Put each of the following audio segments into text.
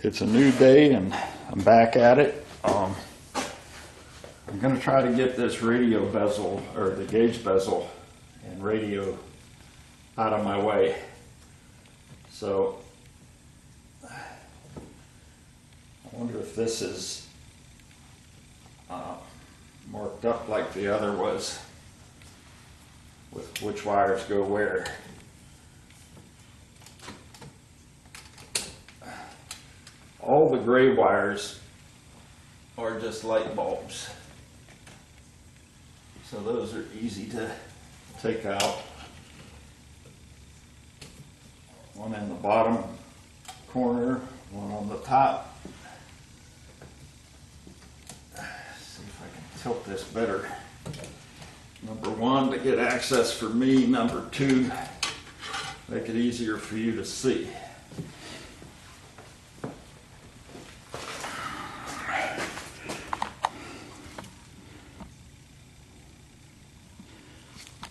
It's a new day and I'm back at it. I'm going to try to get this radio bezel, or the gauge bezel and radio out of my way. So I wonder if this is marked up like the other was, with which wires go where. All the gray wires are just light bulbs, so those are easy to take out. One in the bottom corner, one on the top. See if I can tilt this better. Number one, to get access for me. Number two, make it easier for you to see.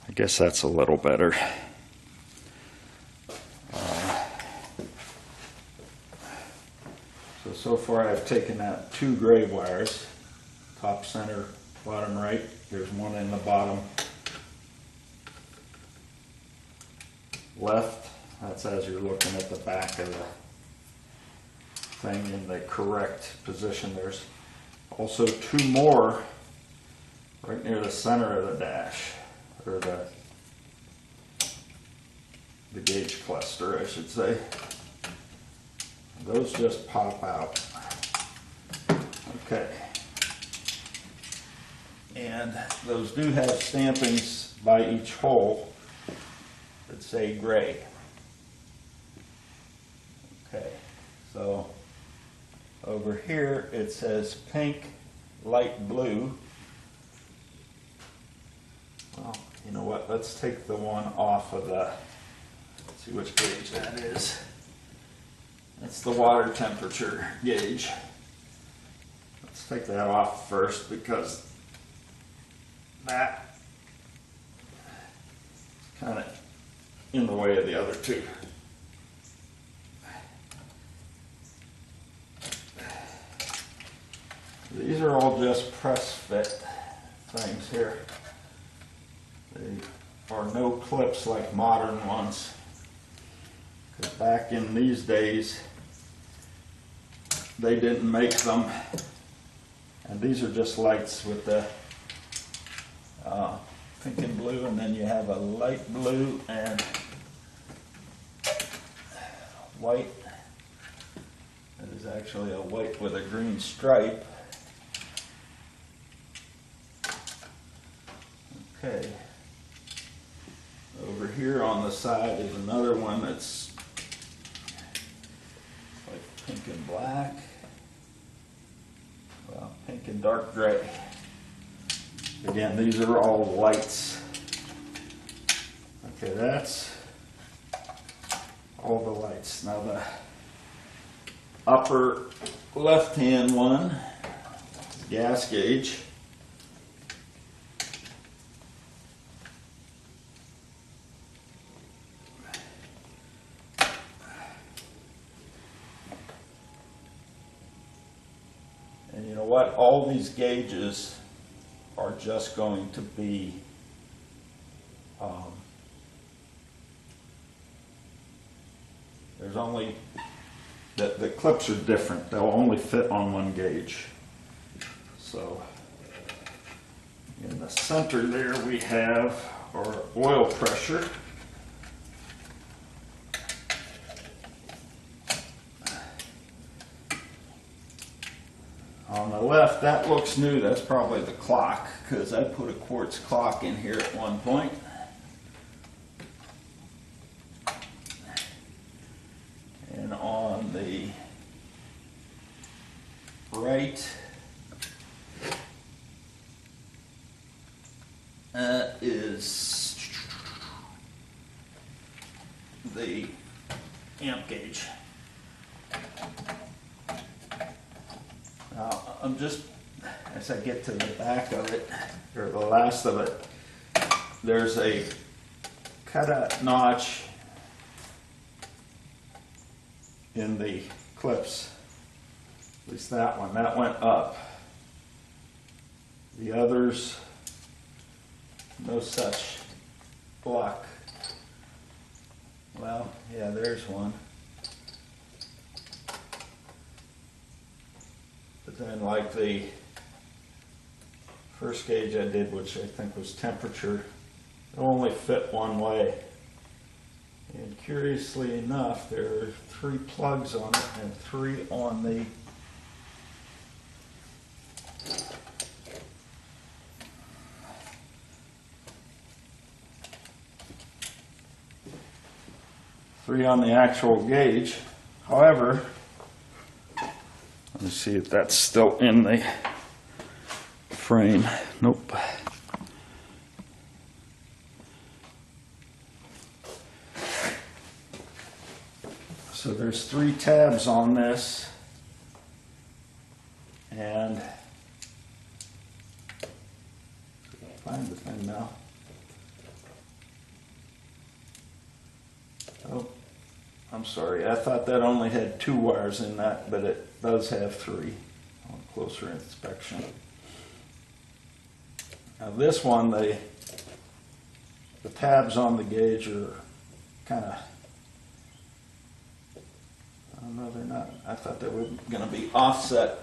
I guess that's a little better. So far I've taken out two gray wires, top center, bottom right. There's one in the bottom left. That's as you're looking at the back of the thing in the correct position. There's also two more right near the center of the dash, or the gauge cluster, I should say. Those just pop out. Okay. And those do have stampings by each hole that say gray. Okay. So over here it says pink, light blue. Well, you know what? Let's take the one off of the, let's see which gauge that is. That's the water temperature gauge. Let's take that off first because that is kind of in the way of the other two. These are all just press fit things here. They are no clips like modern ones. Because back in these days, they didn't make them. And these are just lights with the pink and blue, and then you have a light blue and white. That is actually a white with a green stripe. Okay. Over here on the side is another one that's like pink and black. Well, pink and dark gray. Again, these are all lights. Okay, that's all the lights. Now the upper left-hand one, gas gauge. And you know what? All these gauges are just going to be there's only, the clips are different. They'll only fit on one gauge. So in the center there we have our oil pressure. On the left, that looks new. That's probably the clock, because I put a quartz clock in here at one point. And on the right, that is the amp gauge. Now, I'm just, as I get to the back of it, or the last of it, there's a cutout notch in the clips At least that one, that went up. The others, no such luck. Well, yeah, there's one. But then like the first gauge I did, which I think was temperature, it only fit one way. And curiously enough, there are 3 plugs on it and 3 on the actual gauge. However, let me see if that's still in the frame. Nope. So there's 3 tabs on this, and find the thing now. Oh, I'm sorry. I thought that only had 2 wires in that, but it does have 3 on closer inspection. Now this one, the tabs on the gauge are kind of, I don't know, they're not, I thought they were going to be offset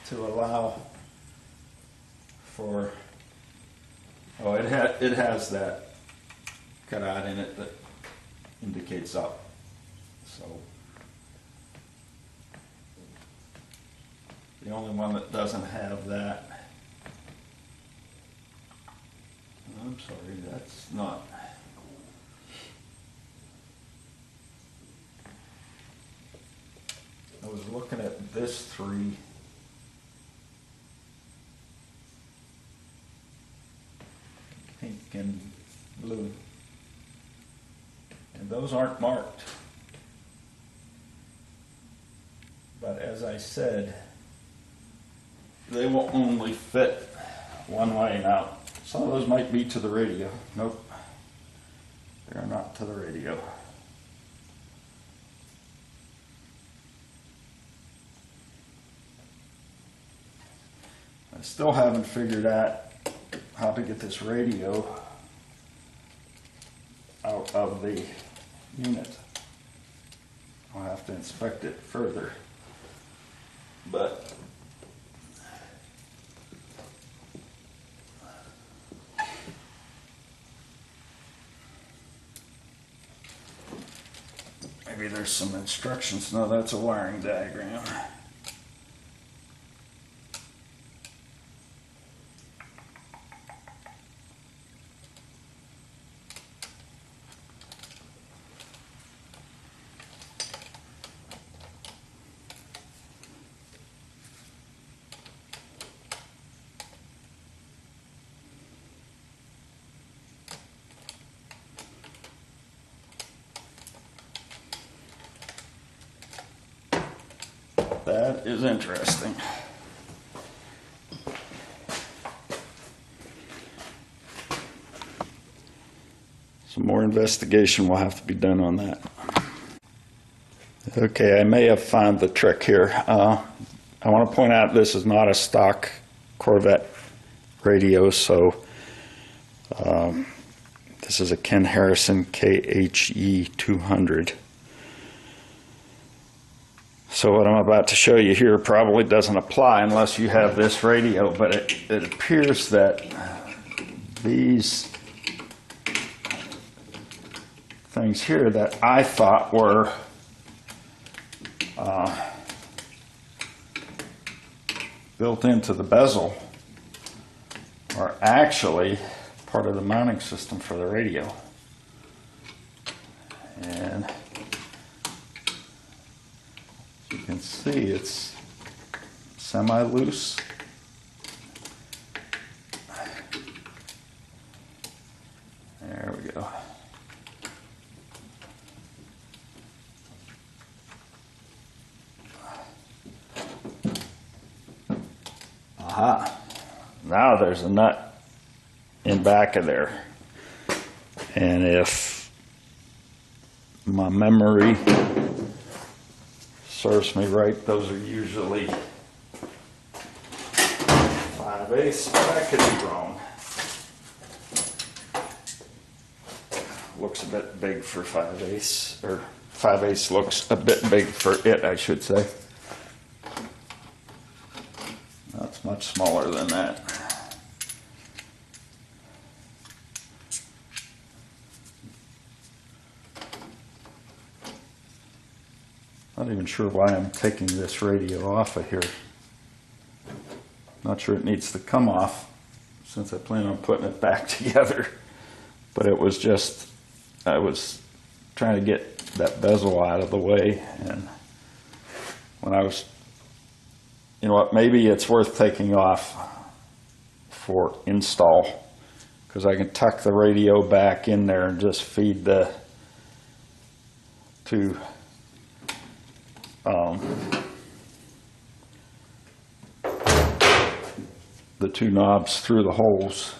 to allow for, oh, it has that cutout in it that indicates up. So the only one that doesn't have that, I'm sorry, that's not. I was looking at this 3. Pink and blue. And those aren't marked. But as I said, they will only fit one way. Now, some of those might be to the radio. Nope. They're not to the radio. I still haven't figured out how to get this radio out of the unit. I'll have to inspect it further. But maybe there's some instructions. No, that's a wiring diagram. That is interesting. Some more investigation will have to be done on that. Okay, I may have found the trick here. I want to point out this is not a stock Corvette radio, so this is a Ken Harrison KHE 200. So what I'm about to show you here probably doesn't apply unless you have this radio, but it appears that these things here that I thought were built into the bezel are actually part of the mounting system for the radio. And you can see it's semi-loose. There we go. Aha. Now there's a nut in back of there. And if my memory serves me right, those are usually 5/8, but I could be wrong. Looks a bit big for 5/8, or 5/8 looks a bit big for it, I should say. That's much smaller than that. Not even sure why I'm taking this radio off of here. Not sure it needs to come off since I plan on putting it back together. But it was just, I was trying to get that bezel out of the way, and when I was, you know what, maybe it's worth taking off for install, because I can tuck the radio back in there and just feed the two knobs through the holes,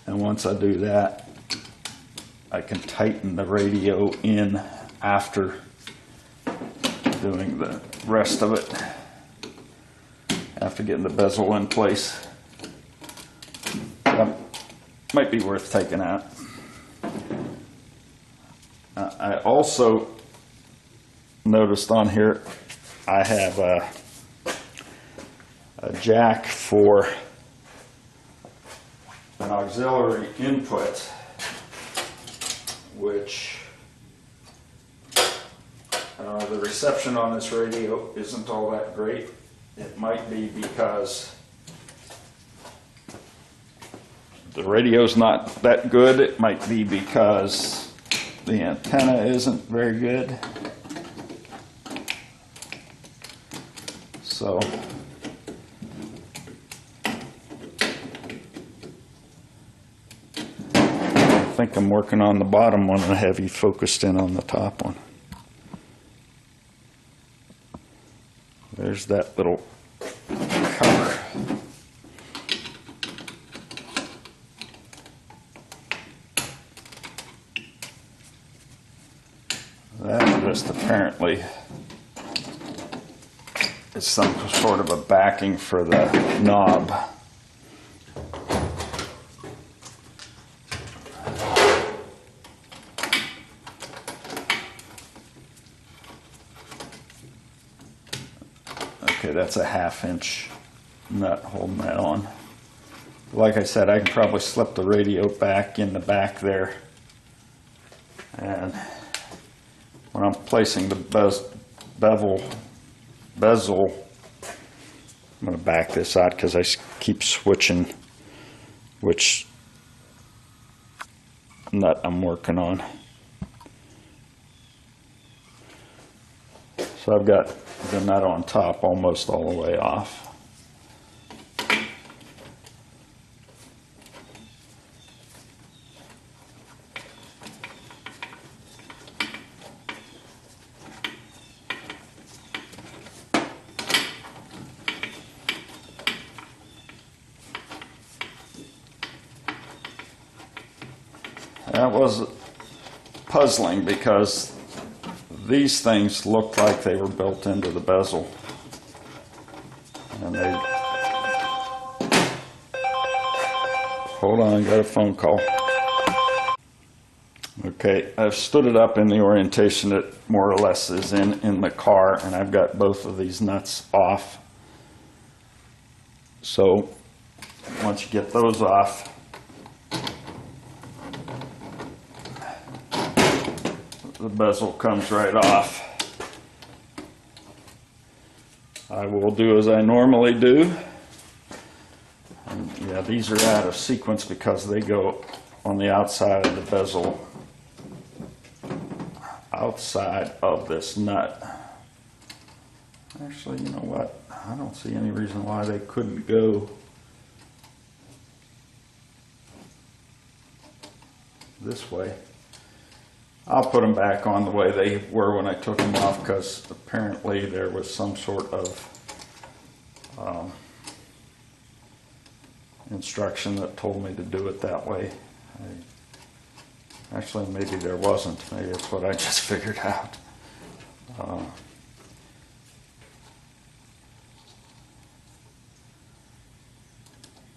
and once I do that I can tighten the radio in after doing the rest of it, after getting the bezel in place. That might be worth taking out. I also noticed on here I have a jack for an auxiliary input, which the reception on this radio isn't all that great. It might be because the radio's not that good. It might be because the antenna isn't very good. So I think I'm working on the bottom one and have you focused in on the top one. There's that little cover. That just apparently is some sort of a backing for the knob. Okay, that's a 1/2 inch nut holding that on. Like I said, I can probably slip the radio back in the back there, and when I'm placing the bezel, I'm going to back this out because I keep switching which nut I'm working on. So I've got the nut on top almost all the way off. That was puzzling because these things looked like they were built into the bezel, and they, hold on, got a phone call. Okay, I've stood it up in the orientation it more or less is in the car, and I've got both of these nuts off. So once you get those off, the bezel comes right off. I will do as I normally do. And yeah, these are out of sequence because they go on the outside of the bezel, outside of this nut. Actually, you know what? I don't see any reason why they couldn't go this way. I'll put them back on the way they were when I took them off, because apparently there was some sort of instruction that told me to do it that way. Actually, maybe there wasn't. Maybe it's what I just figured out.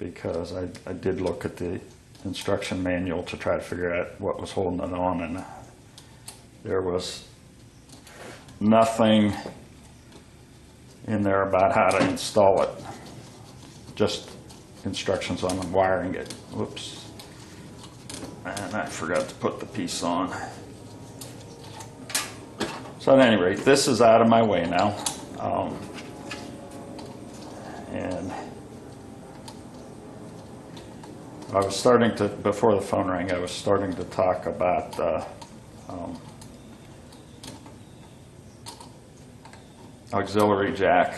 because I did look at the instruction manual to try to figure out what was holding it on, and there was nothing in there about how to install it, just instructions on wiring it. Whoops, and I forgot to put the piece on. So at any rate, this is out of my way now, and I was starting to, before the phone rang, I was starting to talk about auxiliary jack.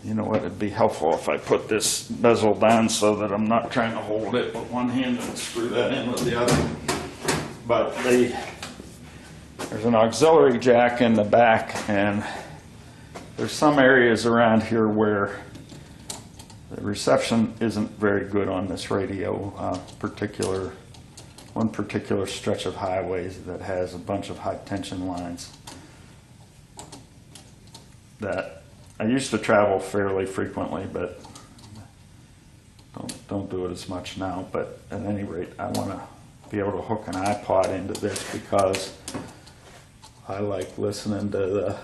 You know what, it'd be helpful if I put this bezel down so that I'm not trying to hold it with one hand and screw that in with the other. But there's an auxiliary jack in the back, and there's some areas around here where the reception isn't very good on this radio. One particular stretch of highways that has a bunch of high tension lines that I used to travel fairly frequently, but don't do it as much now. But at any rate, I want to be able to hook an iPod into this because I like listening to the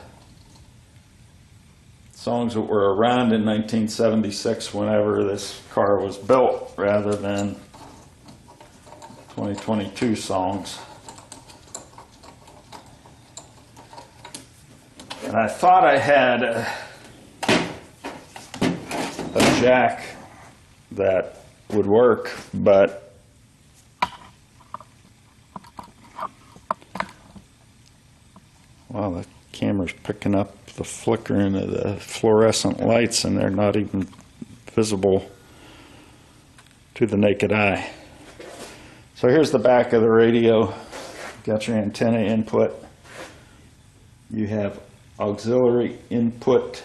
songs that were around in 1976 whenever this car was built, rather than 2022 songs. And I thought I had a jack that would work, but wow, the camera's picking up the flickering of the fluorescent lights, and they're not even visible to the naked eye. So here's the back of the radio. Got your antenna input. You have auxiliary input,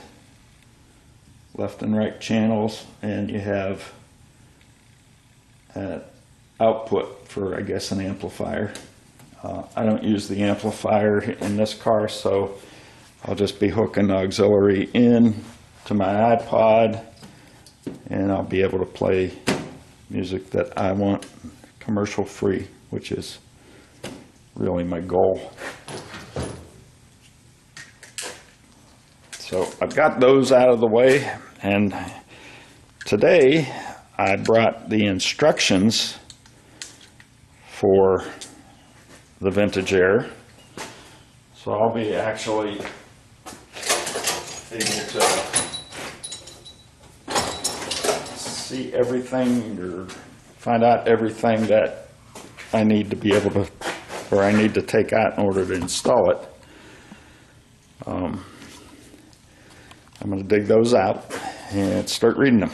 left and right channels, and you have output for, I guess, an amplifier. I don't use the amplifier in this car, so I'll just be hooking auxiliary in to my iPod, and I'll be able to play music that I want commercial free, which is really my goal. So I've got those out of the way, and today I brought the instructions for the Vintage Air. So I'll be actually able to see everything or find out everything that I need to be able to, or I need to take out in order to install it. I'm going to dig those out and start reading them.